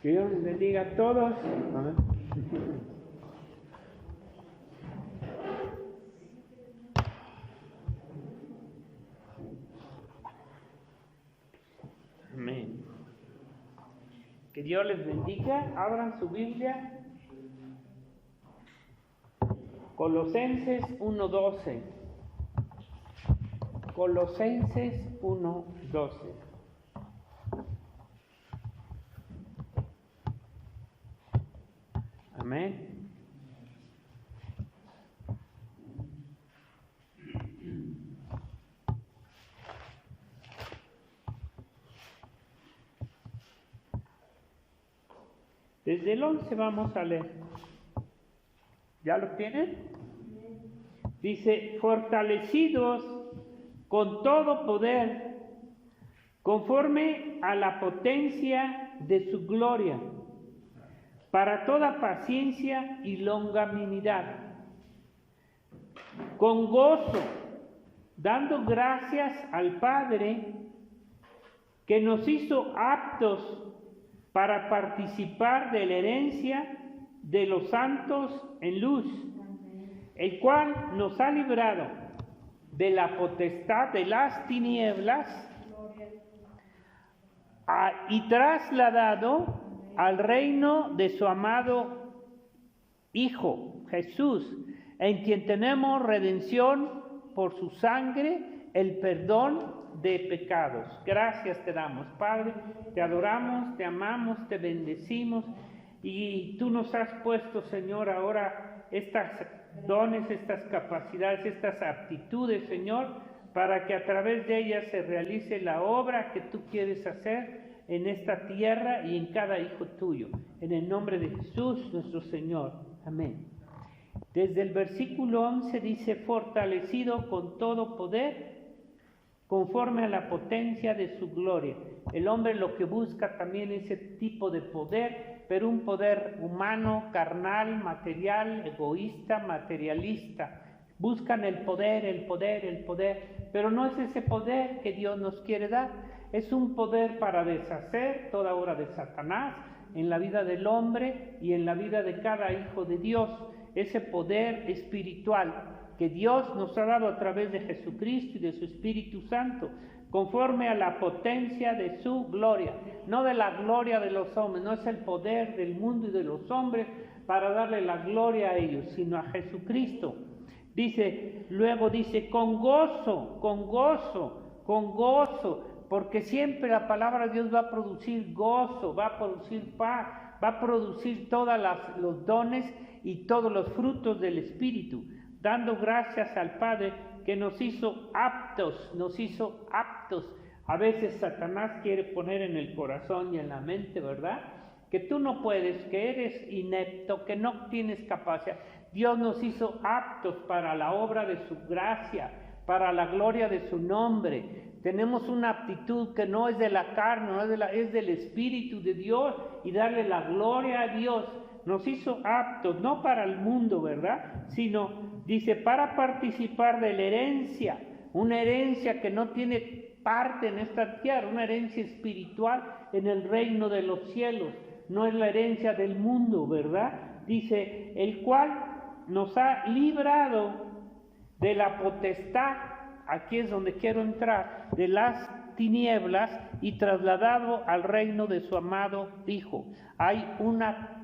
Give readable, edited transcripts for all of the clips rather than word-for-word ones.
Que Dios les bendiga a todos. Amén. Amén. Que Dios les bendiga. Abran su Biblia. Colosenses 1:12. Colosenses 1:12. Amén. Desde el 11 vamos a leer. ¿Ya lo tienen? Dice, fortalecidos con todo poder, conforme a la potencia de su gloria, para toda paciencia y longanimidad, con gozo, dando gracias al Padre, que nos hizo aptos para participar de la herencia de los santos en luz, el cual nos ha librado de la potestad de las tinieblas y trasladado al reino de su amado Hijo, Jesús, en quien tenemos redención por su sangre, el perdón de pecados. Gracias te damos, Padre, te adoramos, te amamos, te bendecimos, y tú nos has puesto, Señor, ahora estas dones, estas capacidades, estas aptitudes, Señor, para que a través de ellas se realice la obra que tú quieres hacer en esta tierra y en cada hijo tuyo. En el nombre de Jesús, nuestro Señor. Amén. Desde el versículo 11 dice, fortalecido con todo poder, conforme a la potencia de su gloria. El hombre lo que busca también es ese tipo de poder, pero un poder humano, carnal, material, egoísta, materialista. Buscan el poder, pero no es ese poder que Dios nos quiere dar. Es un poder para deshacer toda obra de Satanás en la vida del hombre y en la vida de cada hijo de Dios. Ese poder espiritual que Dios nos ha dado a través de Jesucristo y de su Espíritu Santo, conforme a la potencia de su gloria, no de la gloria de los hombres, no es el poder del mundo y de los hombres para darle la gloria a ellos, sino a Jesucristo. Luego dice, con gozo, porque siempre la palabra de Dios va a producir gozo, va a producir paz, va a producir todos los dones y todos los frutos del Espíritu, dando gracias al Padre que nos hizo aptos. A veces Satanás quiere poner en el corazón y en la mente, ¿verdad?, que tú no puedes, que eres inepto, que no tienes capacidad. Dios nos hizo aptos para la obra de su gracia, para la gloria de su nombre. Tenemos una aptitud que no es de la carne, es del Espíritu de Dios, y darle la gloria a Dios. Nos hizo aptos, no para el mundo, ¿verdad?, sino, dice, para participar de la herencia, una herencia que no tiene parte en esta tierra, una herencia espiritual en el reino de los cielos, no es la herencia del mundo, ¿verdad? Dice, el cual nos ha librado de la potestad, aquí es donde quiero entrar, de las tinieblas, y trasladado al reino de su amado Hijo. Hay una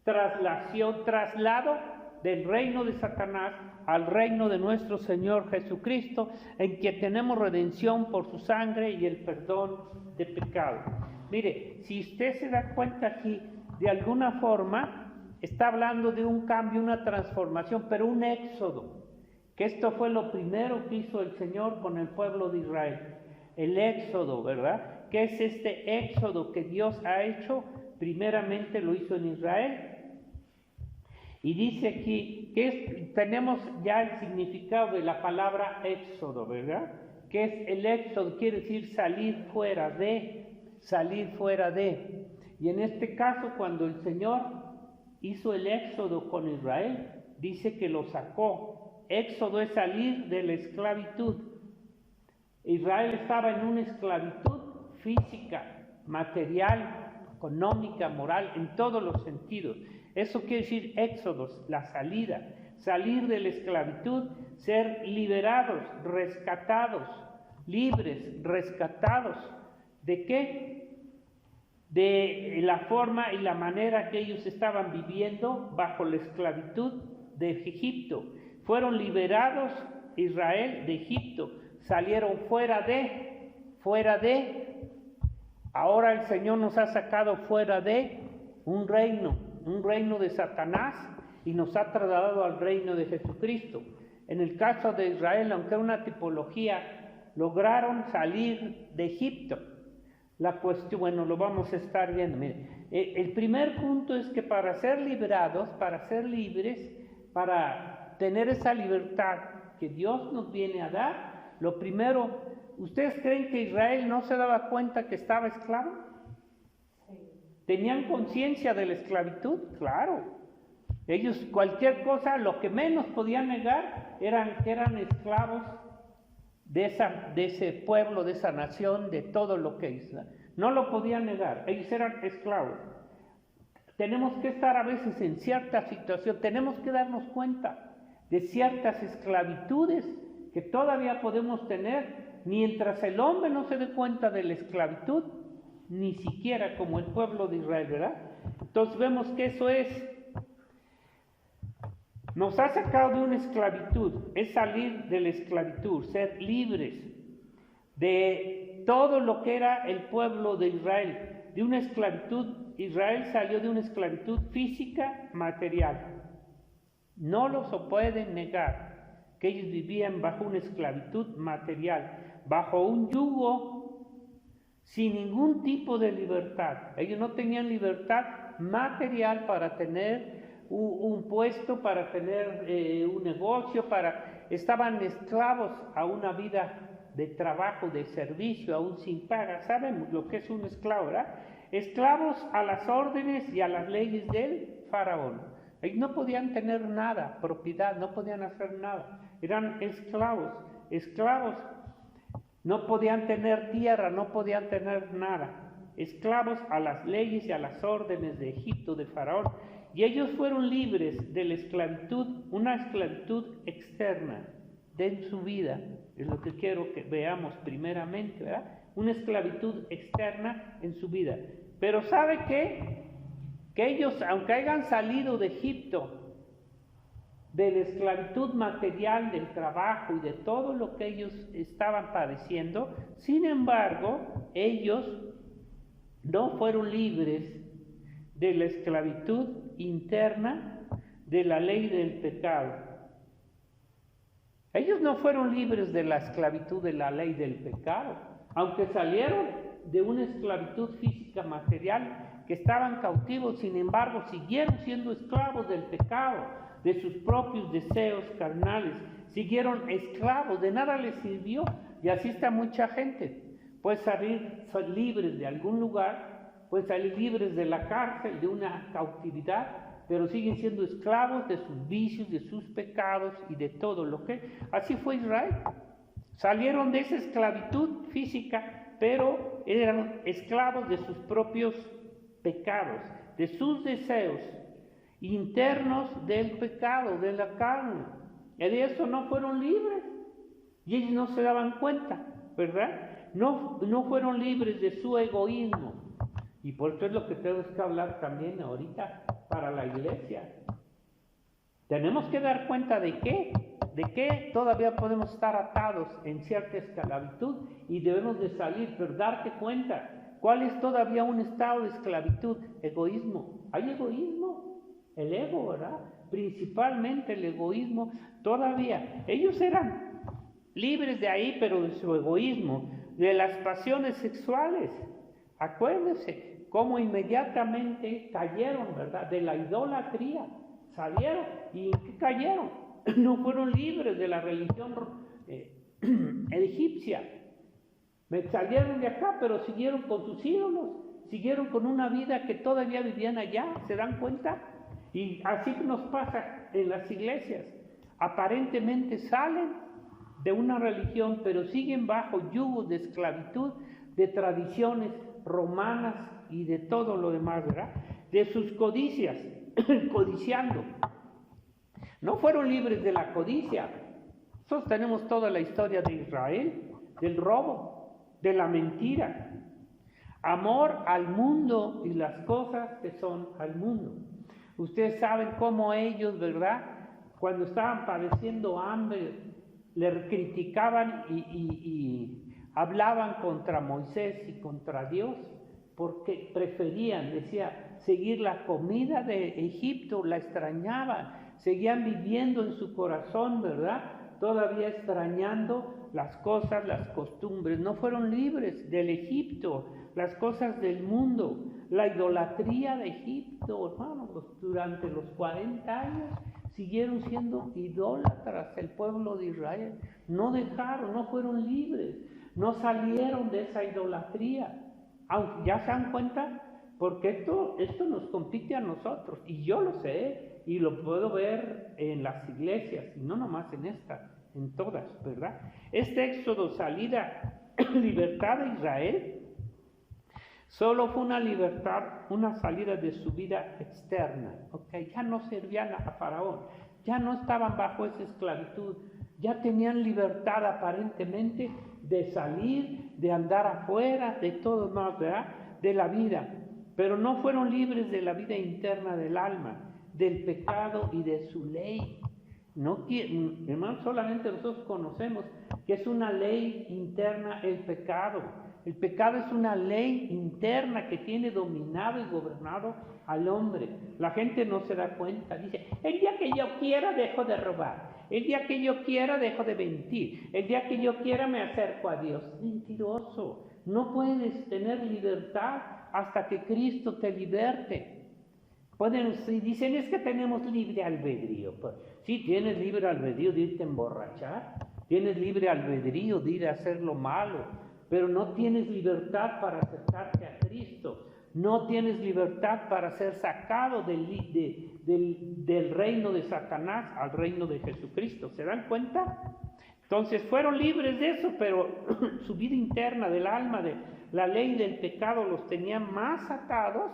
traslado del reino de Satanás al reino de nuestro Señor Jesucristo, en que tenemos redención por su sangre y el perdón de pecado. Mire, si usted se da cuenta aquí, de alguna forma está hablando de un cambio, una transformación, pero un éxodo, que esto fue lo primero que hizo el Señor con el pueblo de Israel, el éxodo, ¿verdad? ¿Qué es este éxodo que Dios ha hecho? Primeramente lo hizo en Israel. Y dice aquí que tenemos ya el significado de la palabra éxodo, ¿verdad? Que es el éxodo, quiere decir salir fuera de. Y en este caso, cuando el Señor hizo el éxodo con Israel, dice que lo sacó. Éxodo es salir de la esclavitud. Israel estaba en una esclavitud física, material, económica, moral, en todos los sentidos. Eso quiere decir éxodos, la salida, salir de la esclavitud, ser liberados, rescatados, libres, rescatados. ¿De qué? De la forma y la manera que ellos estaban viviendo bajo la esclavitud de Egipto. Fueron liberados Israel de Egipto, salieron fuera de. Ahora el Señor nos ha sacado fuera de un reino de Satanás, y nos ha trasladado al reino de Jesucristo. En el caso de Israel, aunque era una tipología, lograron salir de Egipto. La cuestión, bueno, lo vamos a estar viendo. Mire, el primer punto es que para ser liberados, para ser libres, para tener esa libertad que Dios nos viene a dar, lo primero, ¿ustedes creen que Israel no se daba cuenta que estaba esclavo? ¿Tenían conciencia de la esclavitud? Claro. Ellos cualquier cosa, lo que menos podían negar eran que eran esclavos de ese pueblo, de esa nación, de todo lo que hizo. No lo podían negar, ellos eran esclavos. Tenemos que estar a veces en cierta situación, tenemos que darnos cuenta de ciertas esclavitudes que todavía podemos tener, mientras el hombre no se dé cuenta de la esclavitud, ni siquiera como el pueblo de Israel, ¿verdad? Entonces vemos que eso nos ha sacado de una esclavitud, es salir de la esclavitud, ser libres de todo lo que era el pueblo de Israel, de una esclavitud. Israel salió de una esclavitud física, material. No lo pueden negar, que ellos vivían bajo una esclavitud material, bajo un yugo, sin ningún tipo de libertad. Ellos no tenían libertad material para tener un puesto, para tener un negocio, estaban esclavos a una vida de trabajo, de servicio, aún sin paga. Sabemos lo que es un esclavo, ¿verdad? Esclavos a las órdenes y a las leyes del faraón. Ellos no podían tener nada, propiedad, no podían hacer nada. Eran esclavos. No podían tener tierra, no podían tener nada. Esclavos a las leyes y a las órdenes de Egipto, de faraón. Y ellos fueron libres de la esclavitud, una esclavitud externa de su vida. Es lo que quiero que veamos primeramente, ¿verdad? Una esclavitud externa en su vida. Pero ¿sabe qué? Que ellos, aunque hayan salido de Egipto, de la esclavitud material, del trabajo y de todo lo que ellos estaban padeciendo, sin embargo, ellos no fueron libres de la esclavitud interna de la ley del pecado. Ellos no fueron libres de la esclavitud de la ley del pecado, aunque salieron de una esclavitud física material, que estaban cautivos, sin embargo siguieron siendo esclavos del pecado, de sus propios deseos carnales, siguieron esclavos, de nada les sirvió. Y así está mucha gente. Puede salir libres de algún lugar, puede salir libres de la cárcel, de una cautividad, pero siguen siendo esclavos de sus vicios, de sus pecados y de todo lo que... Así fue Israel. Salieron de esa esclavitud física, pero eran esclavos de sus propios pecados, de sus deseos internos del pecado, de la carne. Y de eso no fueron libres. Y ellos no se daban cuenta, ¿verdad? No fueron libres de su egoísmo. Y por eso es lo que tenemos que hablar también ahorita para la iglesia. Tenemos que dar cuenta de qué todavía podemos estar atados en cierta esclavitud y debemos de salir, pero darte cuenta, ¿cuál es todavía un estado de esclavitud? Egoísmo. ¿Hay egoísmo? El ego, ¿verdad? Principalmente el egoísmo todavía. Ellos eran libres de ahí, pero de su egoísmo, de las pasiones sexuales. Acuérdense cómo inmediatamente cayeron, ¿verdad? De la idolatría. Salieron. ¿Y en qué cayeron? No fueron libres de la religión egipcia. Salieron de acá, pero siguieron con sus ídolos. Siguieron con una vida que todavía vivían allá. ¿Se dan cuenta? Y así nos pasa en las iglesias. Aparentemente salen de una religión, pero siguen bajo yugos de esclavitud, de tradiciones romanas y de todo lo demás, ¿verdad? De sus codicias, codiciando. No fueron libres de la codicia. Nosotros tenemos toda la historia de Israel, del robo, de la mentira. Amor al mundo y las cosas que son al mundo. Ustedes saben cómo ellos, ¿verdad? Cuando estaban padeciendo hambre, le criticaban y hablaban contra Moisés y contra Dios, porque preferían, decía, seguir la comida de Egipto, la extrañaban, seguían viviendo en su corazón, ¿verdad? Todavía extrañando las cosas, las costumbres, no fueron libres del Egipto, las cosas del mundo, la idolatría de Egipto, hermanos, durante los 40 años siguieron siendo idólatras el pueblo de Israel, no dejaron, no fueron libres, no salieron de esa idolatría, aunque ya se dan cuenta, porque esto nos compite a nosotros, y yo lo sé, y lo puedo ver en las iglesias, y no nomás en esta, en todas, ¿verdad? Este éxodo, salida, libertad de Israel, solo fue una libertad, una salida de su vida externa, ¿ok? Ya no servían a Faraón, ya no estaban bajo esa esclavitud, ya tenían libertad aparentemente de salir, de andar afuera, de todo más, ¿verdad? De la vida, pero no fueron libres de la vida interna del alma, del pecado y de su ley. No, hermanos, solamente nosotros conocemos que es una ley interna el pecado. El pecado es una ley interna que tiene dominado y gobernado al hombre. La gente no se da cuenta. Dice, el día que yo quiera dejo de robar. El día que yo quiera dejo de mentir. El día que yo quiera me acerco a Dios. Mentiroso. No puedes tener libertad hasta que Cristo te liberte. Dicen, es que tenemos libre albedrío. Pues, sí, tienes libre albedrío de irte a emborrachar. Tienes libre albedrío de ir a hacer lo malo. Pero no tienes libertad para acercarte a Cristo, no tienes libertad para ser sacado del reino de Satanás al reino de Jesucristo. ¿Se dan cuenta? Entonces fueron libres de eso, pero su vida interna del alma, de la ley del pecado, los tenía más atados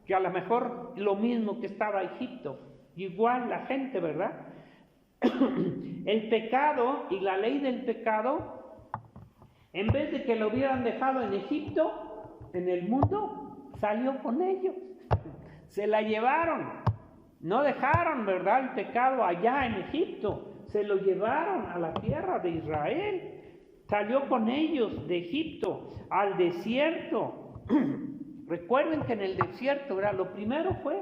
que a lo mejor lo mismo que estaba Egipto. Igual la gente, ¿verdad? El pecado y la ley del pecado, en vez de que lo hubieran dejado en Egipto, en el mundo, salió con ellos. Se la llevaron. No dejaron, ¿verdad?, el pecado allá en Egipto. Se lo llevaron a la tierra de Israel. Salió con ellos de Egipto al desierto. Recuerden que en el desierto, ¿verdad?, lo primero fue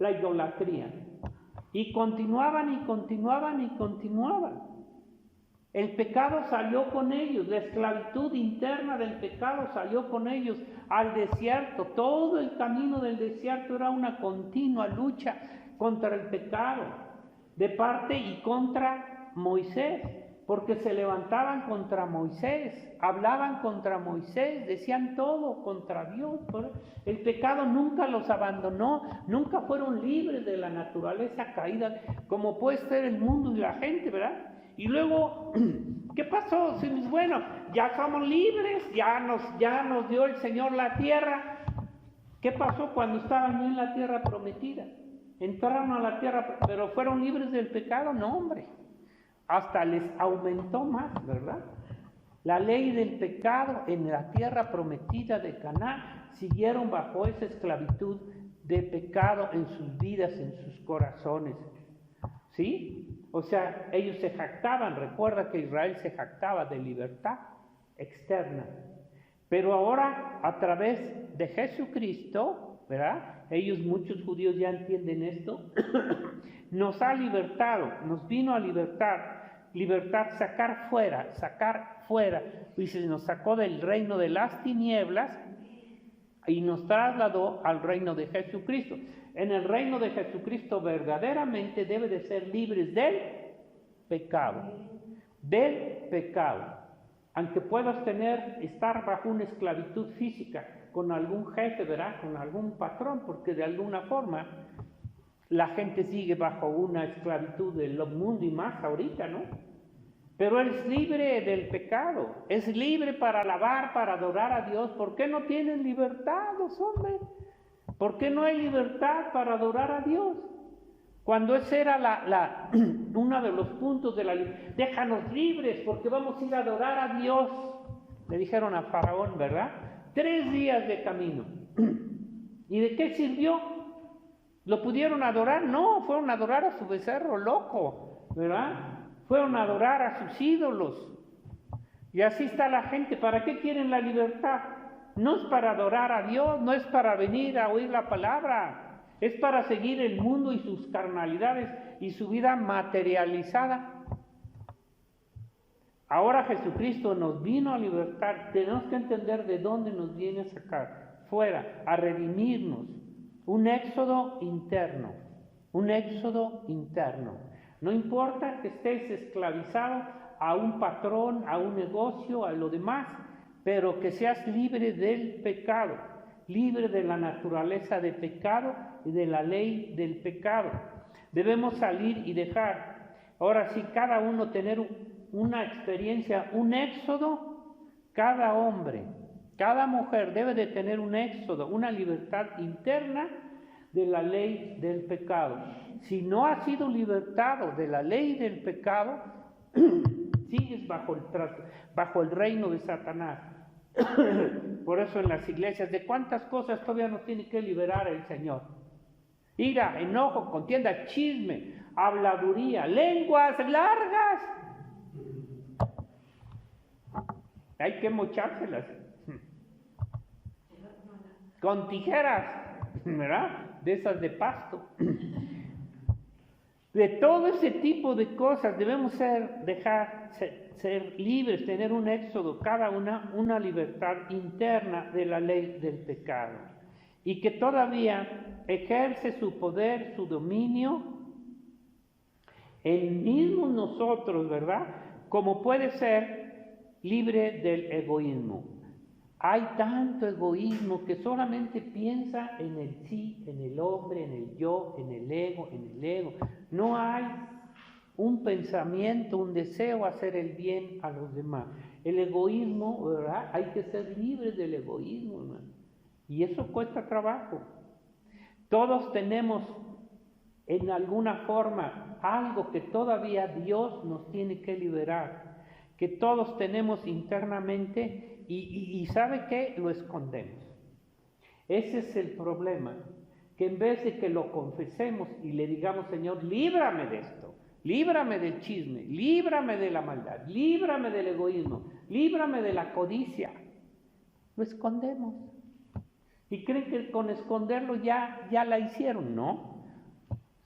la idolatría. Y continuaban y continuaban y continuaban. El pecado salió con ellos, la esclavitud interna del pecado salió con ellos al desierto. Todo el camino del desierto era una continua lucha contra el pecado, de parte y contra Moisés, porque se levantaban contra Moisés, hablaban contra Moisés, decían todo contra Dios. El pecado nunca los abandonó, nunca fueron libres de la naturaleza caída, como puede ser el mundo y la gente, ¿verdad? Y luego, ¿qué pasó? Bueno, ya somos libres, ya nos dio el Señor la tierra. ¿Qué pasó cuando estaban en la tierra prometida? Entraron a la tierra, pero fueron libres del pecado, no, hombre. Hasta les aumentó más, ¿verdad? La ley del pecado en la tierra prometida de Canaán, siguieron bajo esa esclavitud de pecado en sus vidas, en sus corazones. ¿Sí? O sea, ellos se jactaban, recuerda que Israel se jactaba de libertad externa. Pero ahora, a través de Jesucristo, ¿verdad? Muchos judíos ya entienden esto, nos ha libertado, nos vino a libertad, sacar fuera, dice, nos sacó del reino de las tinieblas y nos trasladó al reino de Jesucristo. En el reino de Jesucristo verdaderamente debe de ser libres del pecado, aunque puedas estar bajo una esclavitud física con algún jefe, ¿verdad?, con algún patrón, porque de alguna forma la gente sigue bajo una esclavitud del mundo y más ahorita, ¿no? pero es libre del pecado, es libre para alabar, para adorar a Dios. ¿Por qué no tienen libertad los hombres? ¿Por qué no hay libertad para adorar a Dios? Cuando ese era uno de los puntos de la libertad, déjanos libres porque vamos a ir a adorar a Dios, le dijeron a Faraón, ¿verdad? 3 días de camino. ¿Y de qué sirvió? ¿Lo pudieron adorar? No, fueron a adorar a su becerro loco, ¿verdad? Fueron a adorar a sus ídolos. Y así está la gente. ¿Para qué quieren la libertad? No es para adorar a Dios, no es para venir a oír la palabra. Es para seguir el mundo y sus carnalidades y su vida materializada. Ahora Jesucristo nos vino a libertar. Tenemos que entender de dónde nos viene a sacar. Fuera, a redimirnos. Un éxodo interno. Un éxodo interno. No importa que estés esclavizado a un patrón, a un negocio, a lo demás, pero que seas libre del pecado, libre de la naturaleza de pecado y de la ley del pecado. Debemos salir y dejar. Ahora sí, cada uno tener una experiencia, un éxodo. Cada hombre, cada mujer debe de tener un éxodo, una libertad interna de la ley del pecado. Si no has sido libertado de la ley del pecado, sigues bajo el reino de Satanás. Por eso en las iglesias, ¿de cuántas cosas todavía nos tiene que liberar el Señor? Ira, enojo, contienda, chisme, habladuría, lenguas largas. Hay que mochárselas con tijeras, ¿verdad? De esas de pasto. De todo ese tipo de cosas debemos ser libres, tener un éxodo, cada una libertad interna de la ley del pecado. Y que todavía ejerce su poder, su dominio en mismos nosotros, ¿verdad? Como puede ser libre del egoísmo. Hay tanto egoísmo que solamente piensa en el sí, en el hombre, en el yo, en el ego, No hay un pensamiento, un deseo a hacer el bien a los demás. El egoísmo, ¿verdad? Hay que ser libres del egoísmo, hermano. Y eso cuesta trabajo. Todos tenemos en alguna forma algo que todavía Dios nos tiene que liberar, que todos tenemos internamente y ¿sabe qué? Lo escondemos. Ese es el problema, que en vez de que lo confesemos y le digamos, Señor, líbrame de esto, líbrame del chisme, líbrame de la maldad, líbrame del egoísmo, líbrame de la codicia, lo escondemos. Y creen que con esconderlo ya la hicieron, ¿no?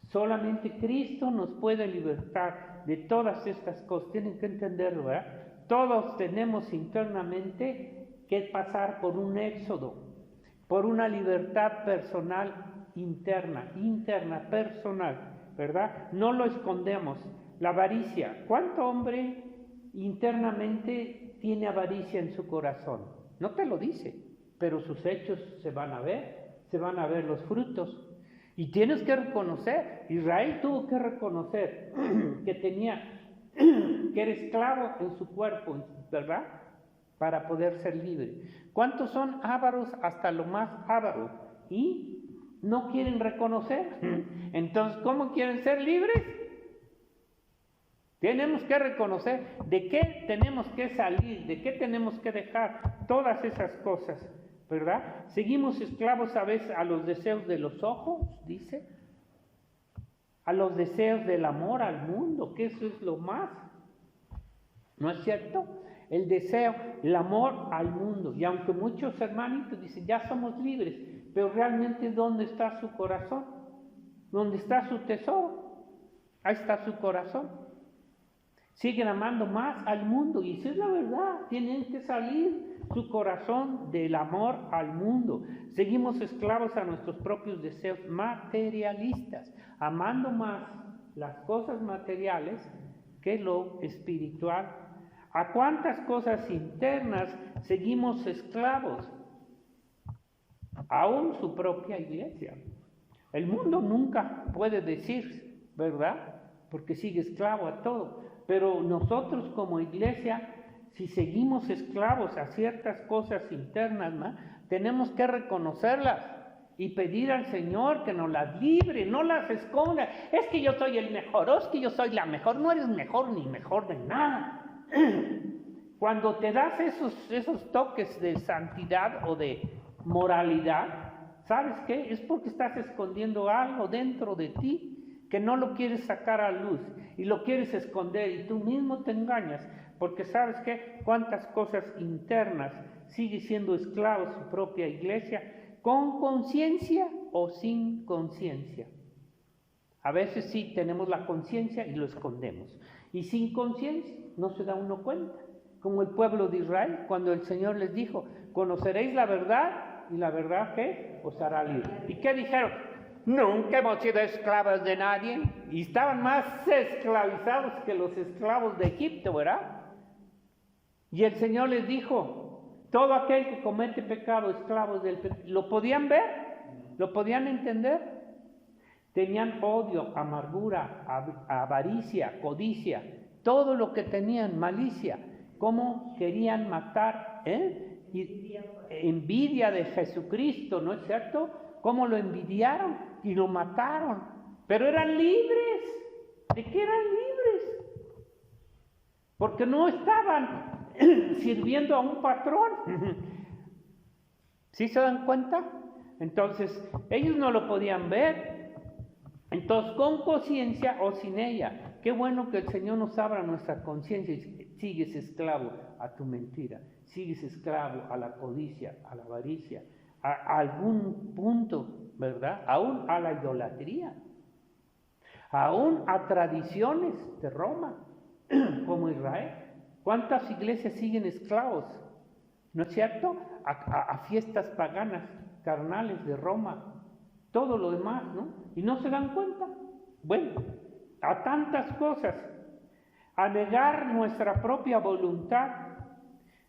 Solamente Cristo nos puede libertar de todas estas cosas. Tienen que entenderlo, ¿verdad? Todos tenemos internamente que pasar por un éxodo, por una libertad personal interna, personal, ¿verdad? No lo escondemos. La avaricia. ¿Cuánto hombre internamente tiene avaricia en su corazón? No te lo dice, pero sus hechos se van a ver los frutos. Y tienes que reconocer, Israel tuvo que reconocer que era esclavo en su cuerpo, ¿verdad? Para poder ser libre. ¿Cuántos son ávaros hasta lo más avaro? Y no quieren reconocer. Entonces, ¿cómo quieren ser libres? Tenemos que reconocer de qué tenemos que salir, de qué tenemos que dejar, todas esas cosas, ¿verdad? Seguimos esclavos a veces a los deseos de los ojos, dice, a los deseos del amor al mundo, que eso es lo más, ¿no es cierto? El deseo, el amor al mundo. Y aunque muchos hermanitos dicen, ya somos libres, pero realmente ¿dónde está su corazón? ¿Dónde está su tesoro? Ahí está su corazón. Siguen amando más al mundo, y esa es la verdad. Tienen que salir su corazón del amor al mundo. Seguimos esclavos a nuestros propios deseos materialistas, amando más las cosas materiales que lo espiritual. ¿A cuántas cosas internas seguimos esclavos? Aún su propia iglesia. El mundo nunca puede decir, ¿verdad? Porque sigue esclavo a todo. pero nosotros como iglesia, si seguimos esclavos a ciertas cosas internas, tenemos que reconocerlas y pedir al Señor que nos las libre, no las esconda. Es que yo soy el mejor, o es que yo soy la mejor. No eres mejor ni mejor de nada. Cuando te das esos toques de santidad o de moralidad, ¿sabes qué? Es porque estás escondiendo algo dentro de ti que no lo quieres sacar a luz y lo quieres esconder y tú mismo te engañas, porque ¿sabes qué? Cuántas cosas internas sigue siendo esclavo su propia iglesia, con conciencia o sin conciencia. A veces sí tenemos la conciencia y lo escondemos, y sin conciencia no se da uno cuenta, como el pueblo de Israel, cuando el Señor les dijo, conoceréis la verdad, y la verdad ¿qué? Os hará libre. ¿Y qué dijeron? Nunca hemos sido esclavos de nadie, y estaban más esclavizados que los esclavos de Egipto, ¿verdad? Y el Señor les dijo, todo aquel que comete pecado, esclavos del pecado, ¿lo podían ver? ¿Lo podían entender? Tenían odio, amargura, avaricia, codicia, todo lo que tenían, malicia, cómo querían matar, y envidia de Jesucristo, ¿no es cierto? Cómo lo envidiaron y lo mataron, pero eran libres. ¿De qué eran libres? Porque no estaban sirviendo a un patrón. ¿Sí se dan cuenta? Entonces, ellos no lo podían ver. Entonces, con conciencia o sin ella, qué bueno que el Señor nos abra nuestra conciencia y sigues esclavo a tu mentira, sigues esclavo a la codicia, a la avaricia, a algún punto, ¿verdad? Aún a la idolatría, aún a tradiciones de Roma, como Israel. ¿Cuántas iglesias siguen esclavos? ¿No es cierto? A fiestas paganas, carnales de Roma, todo lo demás, ¿no? Y no se dan cuenta. Bueno, a tantas cosas, a negar nuestra propia voluntad,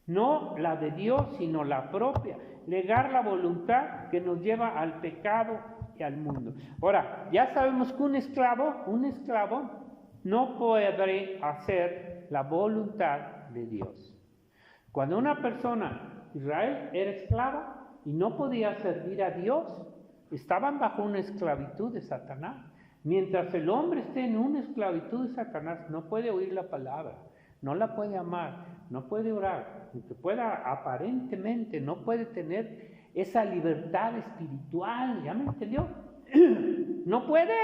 no la de Dios, sino la propia, negar la voluntad que nos lleva al pecado y al mundo. Ahora, ya sabemos que un esclavo no puede hacer la voluntad de Dios. Cuando una persona, Israel, era esclava y no podía servir a Dios, estaban bajo una esclavitud de Satanás. Mientras el hombre esté en una esclavitud de Satanás, no puede oír la palabra, no la puede amar, no puede orar, aunque pueda aparentemente, no puede tener esa libertad espiritual, ¿ya me entendió? No puede.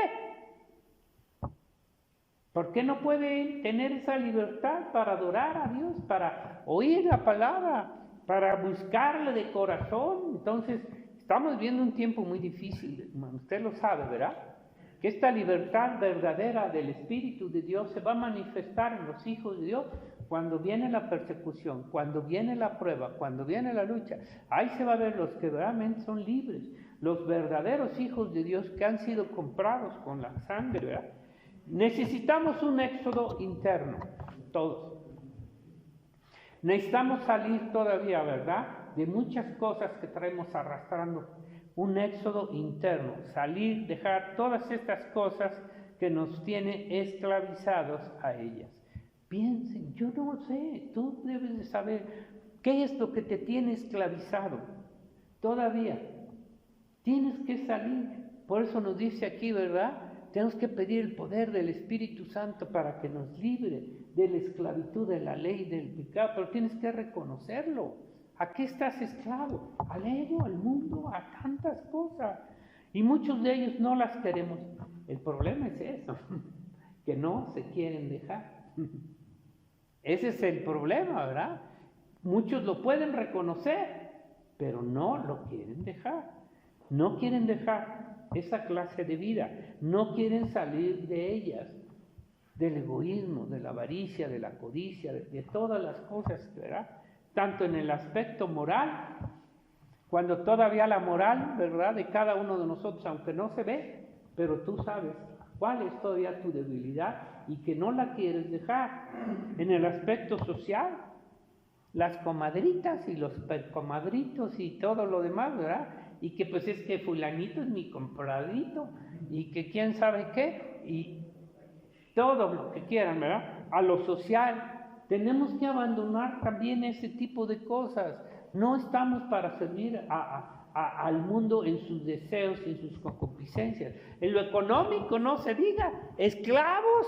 ¿Por qué no puede tener esa libertad para adorar a Dios, para oír la palabra, para buscarle de corazón? Entonces, estamos viendo un tiempo muy difícil, usted lo sabe, ¿verdad? Que esta libertad verdadera del Espíritu de Dios se va a manifestar en los hijos de Dios cuando viene la persecución, cuando viene la prueba, cuando viene la lucha. Ahí se va a ver los que realmente son libres, los verdaderos hijos de Dios que han sido comprados con la sangre, ¿verdad? Necesitamos un éxodo interno, todos. Necesitamos salir todavía, ¿verdad?, de muchas cosas que traemos arrastrando. Un éxodo interno, salir, dejar todas estas cosas que nos tienen esclavizados a ellas. Piensen, yo no sé, tú debes de saber qué es lo que te tiene esclavizado. Todavía tienes que salir. Por eso nos dice aquí, ¿verdad? Tenemos que pedir el poder del Espíritu Santo para que nos libre de la esclavitud de la ley del pecado, pero tienes que reconocerlo. ¿A qué estás esclavo? Al ego, al mundo, a tantas cosas. Y muchos de ellos no las queremos. El problema es eso, que no se quieren dejar. Ese es el problema, ¿verdad? Muchos lo pueden reconocer, pero no lo quieren dejar. No quieren dejar esa clase de vida. No quieren salir de ellas, del egoísmo, de la avaricia, de la codicia, de todas las cosas, ¿verdad? Tanto en el aspecto moral, cuando todavía la moral, ¿verdad?, de cada uno de nosotros, aunque no se ve, pero tú sabes cuál es todavía tu debilidad y que no la quieres dejar. En el aspecto social, las comadritas y los comadritos y todo lo demás, ¿verdad? Y que pues es que fulanito es mi compradito y que quién sabe qué y todo lo que quieran, ¿verdad? a lo social. Tenemos que abandonar también ese tipo de cosas. No estamos para servir al mundo en sus deseos y en sus concupiscencias. En lo económico no se diga, esclavos.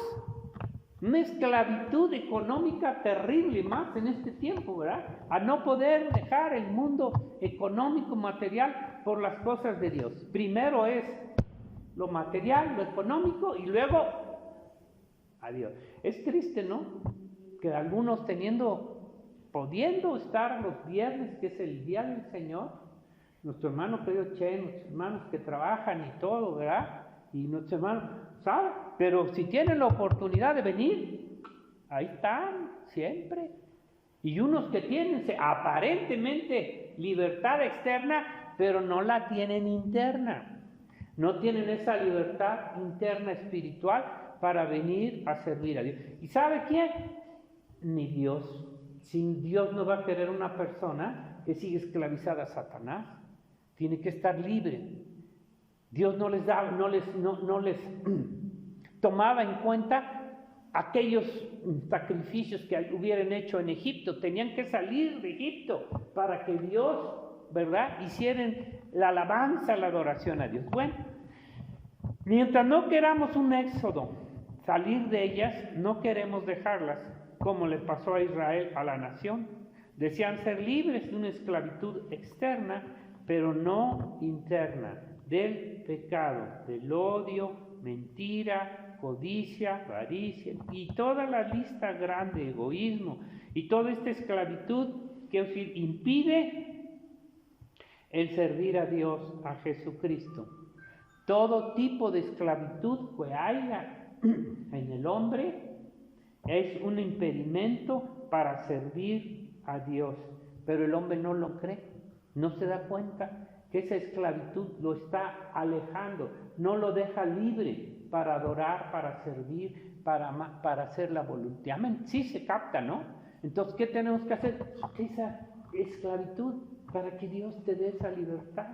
Una esclavitud económica terrible, más en este tiempo, ¿verdad? A no poder dejar el mundo económico, material, por las cosas de Dios. Primero es lo material, lo económico, y luego a Dios. Es triste, ¿no? Que algunos pudiendo estar los viernes, que es el día del Señor, nuestro hermano querido Che, nuestros hermanos que trabajan y todo, ¿verdad? Y nuestros hermanos, ¿sabe? Pero si tienen la oportunidad de venir, ahí están, siempre. Y unos que tienen aparentemente libertad externa, pero no la tienen interna. No tienen esa libertad interna espiritual para venir a servir a Dios. ¿Y sabe quién? Ni Dios. Sin Dios no va a querer una persona que sigue esclavizada a Satanás. Tiene que estar libre. Dios no les tomaba en cuenta aquellos sacrificios que hubieran hecho en Egipto. Tenían que salir de Egipto para que Dios, ¿verdad?, hicieran la alabanza, la adoración a Dios. Bueno, mientras no queramos un éxodo, salir de ellas, no queremos dejarlas, como le pasó a Israel, a la nación. Desean ser libres de una esclavitud externa, pero no interna, del pecado, del odio, mentira, codicia, avaricia y toda la lista grande, egoísmo y toda esta esclavitud que impide el servir a Dios, a Jesucristo. Todo tipo de esclavitud que haya en el hombre es un impedimento para servir a Dios, pero el hombre no lo cree, no se da cuenta que esa esclavitud lo está alejando, no lo deja libre para adorar, para servir, para hacer la voluntad. Amén. Sí se capta, ¿no? Entonces, ¿qué tenemos que hacer? Esa esclavitud, para que Dios te dé esa libertad.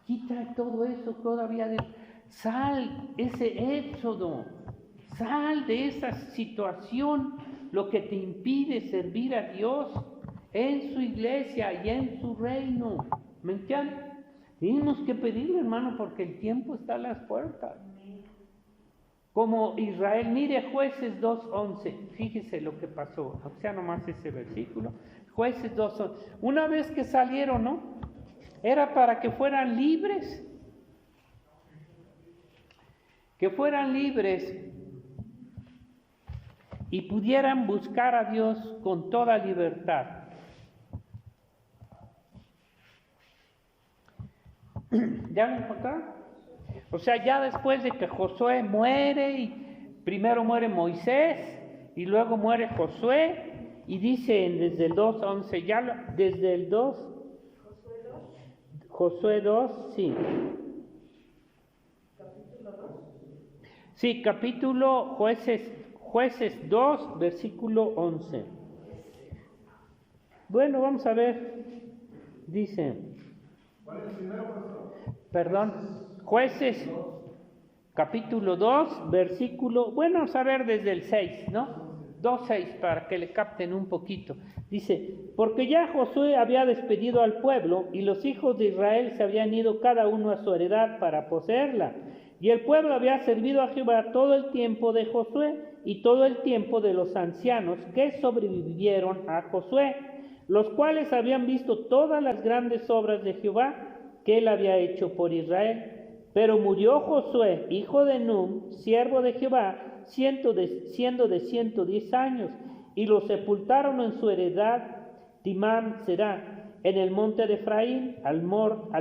Quita todo eso todavía. Sal, ese éxodo, sal de esa situación, lo que te impide servir a Dios en su iglesia y en su reino. ¿Me entiendes? Tenemos que pedirle, hermano, porque el tiempo está a las puertas. Como Israel, mire Jueces 2:11, fíjese lo que pasó, o sea, nomás ese versículo, Jueces 2:11, una vez que salieron, ¿no? Era para que fueran libres y pudieran buscar a Dios con toda libertad. ¿Ya lo encontraron? O sea, ya después de que Josué muere, y primero muere Moisés, y luego muere Josué, y dicen desde el 2:11, ya desde el 2, Josué 2, sí. ¿Capítulo 2? Sí, capítulo Jueces 2, versículo 11. Bueno, vamos a ver, dice... ¿Cuál es el primero, profesor? Perdón, Jueces, capítulo 2, versículo, bueno, vamos a ver desde el 6, ¿no? 2:6, para que le capten un poquito. Dice, porque ya Josué había despedido al pueblo, y los hijos de Israel se habían ido cada uno a su heredad para poseerla. Y el pueblo había servido a Jehová todo el tiempo de Josué, y todo el tiempo de los ancianos que sobrevivieron a Josué, los cuales habían visto todas las grandes obras de Jehová que él había hecho por Israel. Pero murió Josué, hijo de Nun, siervo de Jehová, siendo de 110 años, y lo sepultaron en su heredad Timán Será, en el monte de Efraín, al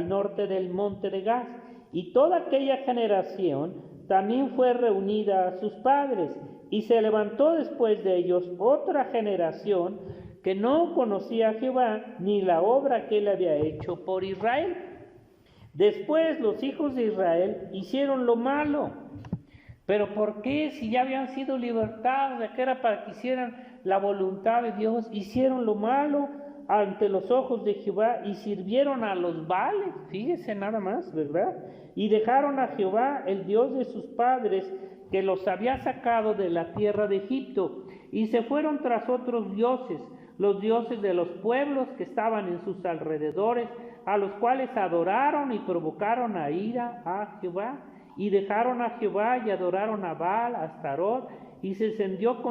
norte del monte de Gaz. Y toda aquella generación también fue reunida a sus padres, y se levantó después de ellos otra generación que no conocía a Jehová, ni la obra que él había hecho por Israel. Después los hijos de Israel hicieron lo malo. ¿Pero por qué? Si ya habían sido libertados, de que era para que hicieran la voluntad de Dios, hicieron lo malo ante los ojos de Jehová y sirvieron a los Baales, fíjese nada más, ¿verdad? Y dejaron a Jehová, el Dios de sus padres, que los había sacado de la tierra de Egipto, y se fueron tras otros dioses, los dioses de los pueblos que estaban en sus alrededores, a los cuales adoraron y provocaron a ira a Jehová, y dejaron a Jehová y adoraron a Baal, a Astarot, y se encendió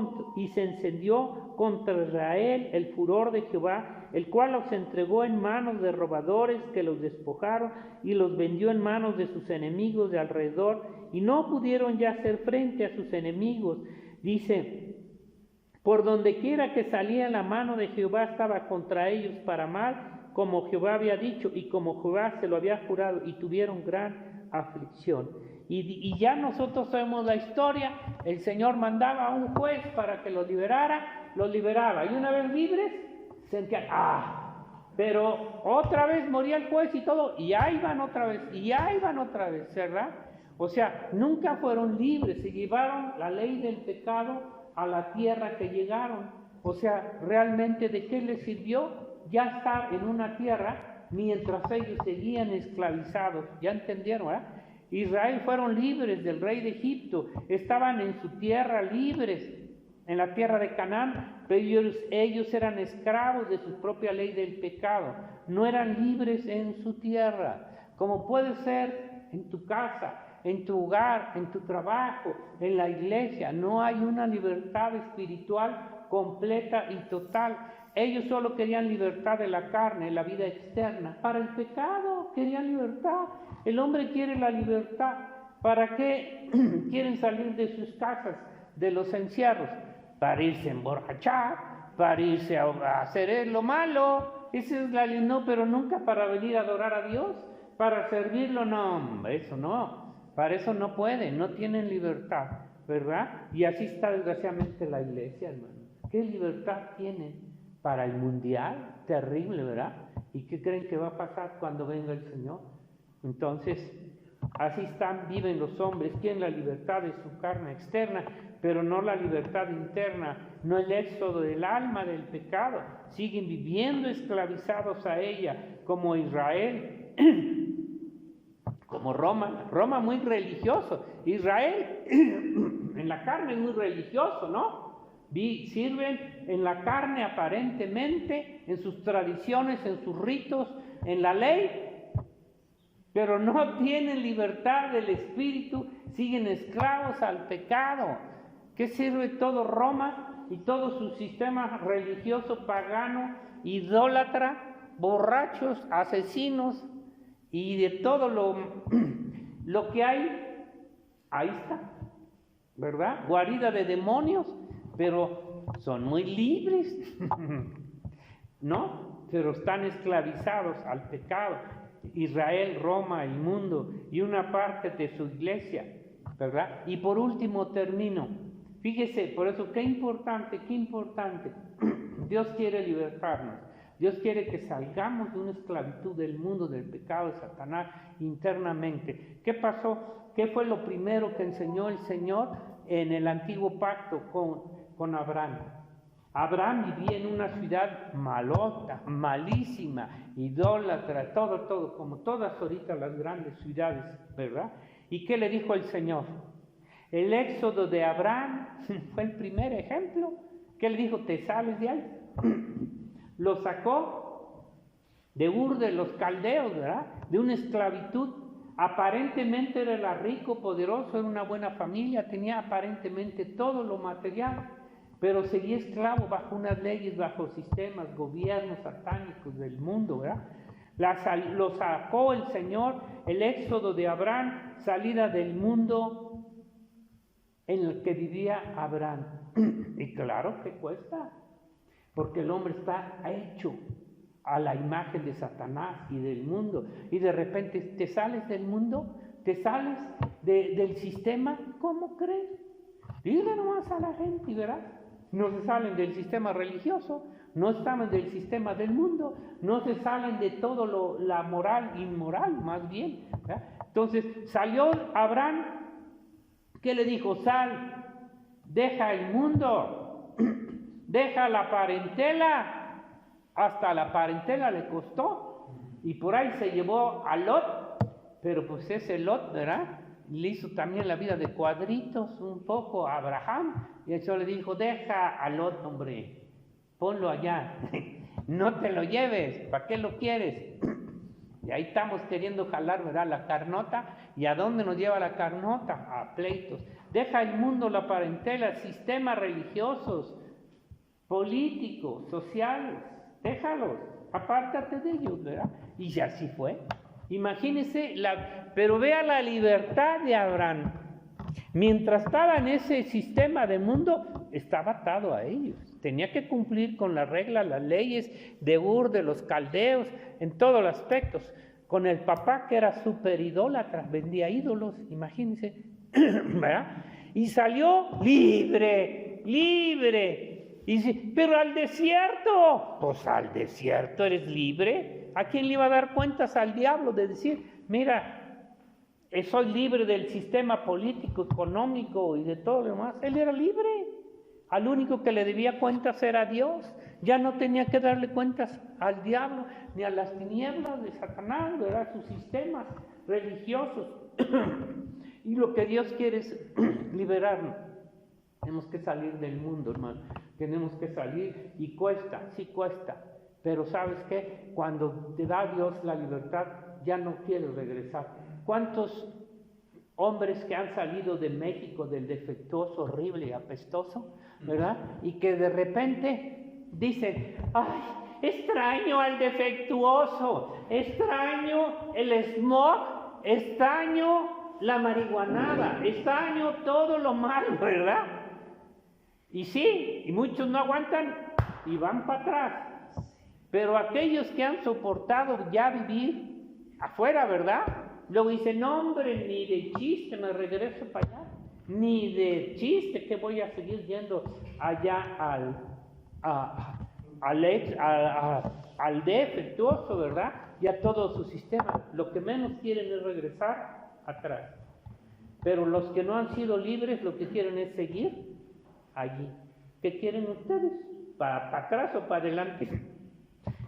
contra Israel el furor de Jehová, el cual los entregó en manos de robadores que los despojaron y los vendió en manos de sus enemigos de alrededor, y no pudieron ya hacer frente a sus enemigos. Dice, por donde quiera que salía la mano de Jehová estaba contra ellos para mal, como Jehová había dicho y como Jehová se lo había jurado, y tuvieron gran aflicción. Y ya nosotros sabemos la historia. El Señor mandaba a un juez para que los liberaba, y una vez libres sentían, pero otra vez moría el juez y todo, y ya iban otra vez, ¿verdad? O sea, nunca fueron libres, se llevaron la ley del pecado a la tierra que llegaron. O sea, realmente, ¿de qué les sirvió ya estar en una tierra mientras ellos seguían esclavizados? ¿Ya entendieron, verdad? Israel fueron libres del rey de Egipto, estaban en su tierra libres, en la tierra de Canaán, pero ellos eran esclavos de su propia ley del pecado, no eran libres en su tierra, como puede ser en tu casa, en tu hogar, en tu trabajo, en la iglesia. No hay una libertad espiritual completa y total. Ellos solo querían libertad de la carne, la vida externa. Para el pecado querían libertad. El hombre quiere la libertad. ¿Para qué quieren salir de sus casas, de los encierros? Para irse a emborrachar, para irse a hacer lo malo. Esa es la ley, no, pero nunca para venir a adorar a Dios, para servirlo, no, eso no. Para eso no pueden, no tienen libertad, ¿verdad? Y así está desgraciadamente la iglesia, hermano. ¿Qué libertad tienen para el mundial? Terrible, ¿verdad? ¿Y qué creen que va a pasar cuando venga el Señor? Entonces, así viven los hombres, quieren la libertad de su carne externa, pero no la libertad interna, no el éxodo del alma del pecado. Siguen viviendo esclavizados a ella, como Israel, como Roma muy religioso. Israel en la carne es muy religioso, ¿no? Sirven en la carne aparentemente, en sus tradiciones, en sus ritos, en la ley, pero no tienen libertad del espíritu, siguen esclavos al pecado. ¿Qué sirve todo Roma y todo su sistema religioso pagano, idólatra, borrachos, asesinos y de todo lo que hay? Ahí está, ¿verdad? Guarida de demonios, pero son muy libres, ¿no? Pero están esclavizados al pecado. Israel, Roma, el mundo y una parte de su iglesia, ¿verdad? Y por último termino. Fíjese, por eso, qué importante. Dios quiere libertarnos. Dios quiere que salgamos de una esclavitud del mundo, del pecado de Satanás internamente. ¿Qué pasó? ¿Qué fue lo primero que enseñó el Señor en el antiguo pacto con Abraham? Abraham vivía en una ciudad malota, malísima, idólatra, todo, como todas ahorita las grandes ciudades, ¿verdad? ¿Y qué le dijo el Señor? El éxodo de Abraham fue el primer ejemplo. ¿Qué le dijo? Te sales de ahí. Lo sacó de Ur de los caldeos, ¿verdad? De una esclavitud. Aparentemente era rico, poderoso, era una buena familia, tenía aparentemente todo lo material, pero seguía esclavo bajo unas leyes, bajo sistemas, gobiernos satánicos del mundo, ¿verdad? Lo sacó el Señor, el éxodo de Abraham, salida del mundo en el que vivía Abraham. Y claro que cuesta, porque el hombre está hecho a la imagen de Satanás y del mundo, y de repente te sales del mundo, te sales del sistema. ¿Cómo crees? Dile nomás a la gente, ¿verdad? No se salen del sistema religioso, no están del sistema del mundo, no se salen de todo la moral, inmoral, más bien, ¿verdad? Entonces salió Abraham. ¿Qué le dijo? Sal, deja el mundo, deja la parentela. Hasta la parentela le costó, y por ahí se llevó a Lot, pero pues ese Lot, ¿verdad? le hizo también la vida de cuadritos un poco a Abraham, y eso le dijo, deja a Lot, hombre, ponlo allá, no te lo lleves, ¿para qué lo quieres? Y ahí estamos queriendo jalar, ¿verdad?, la carnota. ¿Y a dónde nos lleva la carnota? A pleitos. Deja el mundo, la parentela, sistemas religiosos, políticos, sociales, déjalos, apártate de ellos, ¿verdad? Y así fue. Imagínense, pero vea la libertad de Abraham. Mientras estaba en ese sistema de mundo, estaba atado a ellos. Tenía que cumplir con las reglas, las leyes de Ur, de los caldeos, en todos los aspectos. Con el papá que era súper idólatra, vendía ídolos, imagínense, ¿verdad? Y salió libre. Y dice, pero al desierto, pues al desierto eres libre. ¿A quién le iba a dar cuentas al diablo de decir, mira, soy libre del sistema político, económico y de todo lo demás? Él era libre. Al único que le debía cuentas era a Dios. Ya no tenía que darle cuentas al diablo, ni a las tinieblas de Satanás, ¿verdad? Sus sistemas religiosos. Y lo que Dios quiere es liberarnos. Tenemos que salir del mundo, hermano. Tenemos que salir y cuesta, sí cuesta. Pero ¿sabes qué? Cuando te da Dios la libertad, ya no quieres regresar. ¿Cuántos hombres que han salido de México, del defectuoso, horrible y apestoso, ¿verdad? Y que de repente dicen, ¡ay, extraño al defectuoso! Extraño el smog, extraño la marihuanada, extraño todo lo malo, ¿verdad? Y sí, y muchos no aguantan y van para atrás. Pero aquellos que han soportado ya vivir afuera, ¿verdad? Luego dicen, no hombre, ni de chiste me regreso para allá, ni de chiste que voy a seguir yendo allá al defectuoso, ¿verdad? Y a todo su sistema. Lo que menos quieren es regresar atrás. Pero los que no han sido libres, lo que quieren es seguir allí. ¿Qué quieren ustedes? ¿Para atrás o para adelante?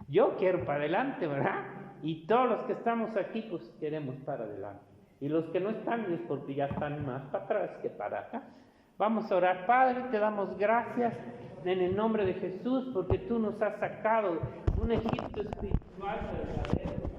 Yo quiero para adelante, ¿verdad? Y todos los que estamos aquí, pues queremos para adelante. Y los que no están es porque ya están más para atrás que para acá. Vamos a orar. Padre, te damos gracias en el nombre de Jesús, porque tú nos has sacado un Egipto espiritual verdadero.